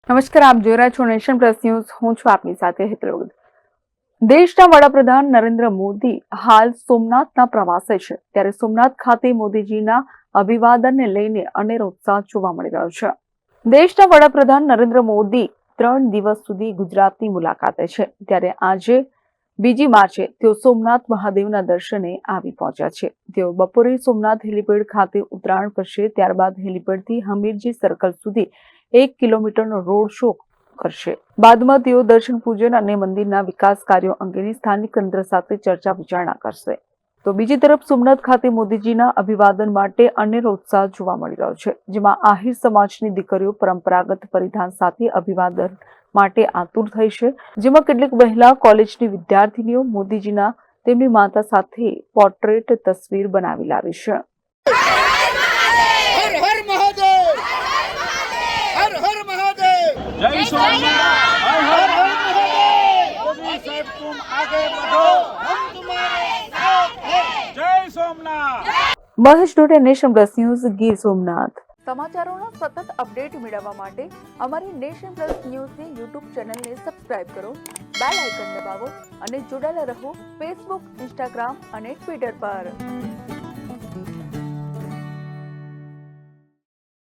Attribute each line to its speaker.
Speaker 1: નમસ્કાર, આપ જોઈ રહ્યા છો નેશન પ્લસ ન્યૂઝ. હું છું આપની સાથે હેતલ વગર. દેશના વડાપ્રધાન નરેન્દ્ર મોદી હાલ સોમનાથના પ્રવાસે છે, ત્યારે સોમનાથ ખાતે મોદીજીના અભિવાદનને લઈને અનેરો ઉત્સાહ જોવા મળી રહ્યો છે. દેશના વડાપ્રધાન નરેન્દ્ર મોદી 3 દિવસ સુધી ગુજરાતની મુલાકાતે છે, ત્યારે આજે 2 માર્ચે તેઓ સોમનાથ મહાદેવના દર્શને આવી પહોંચ્યા છે. તેઓ બપોરે સોમનાથ હેલીપેડ ખાતે ઉતરાણ કરશે, ત્યારબાદ હેલીપેડથી હમીરજી સર્કલ સુધી 1 કિલોમીટરનો રોડ શો કરશે. બાદમાં તેઓ દર્શન પૂજન અને મંદિરના વિકાસ કાર્યો અંગેની સ્થાનિક તંત્ર સાથે ચર્ચા વિચારણા કરશે. તો બીજી તરફ સોમનાથ ખાતે મોદીજીના અભિવાદન માટે અનેરો ઉત્સાહ જોવા મળી રહ્યો છે, જેમાં આહિર સમાજની દીકરીઓ પરંપરાગત પરિધાન સાથે અભિવાદન માટે આતુર થઈ છે. જેમાં કેટલીક મહિલા કોલેજની વિદ્યાર્થીનીઓ મોદીજીના તેમની માતા સાથે પોર્ટ્રેટ તસવીર બનાવી લાવી છે.
Speaker 2: जय सोमनाथ, हर हर महादेव। मोदी साहब तुम आगे बढ़ो, हम तुम्हारे साथ हैं। जय Somnath.
Speaker 1: Mahesh Dote, nation plus news, Gir Somnath. સમાચારોના સતત અપડેટ મેળવવા માટે અમારી નેશન પ્લસ ન્યૂઝની યુટ્યુબ ચેનલને સબસ્ક્રાઇબ કરો, બેલ આઇકન દબાવો અને જોડાયેલા રહો ફેસબુક, ઇન્સ્ટાગ્રામ અને ટ્વિટર પર.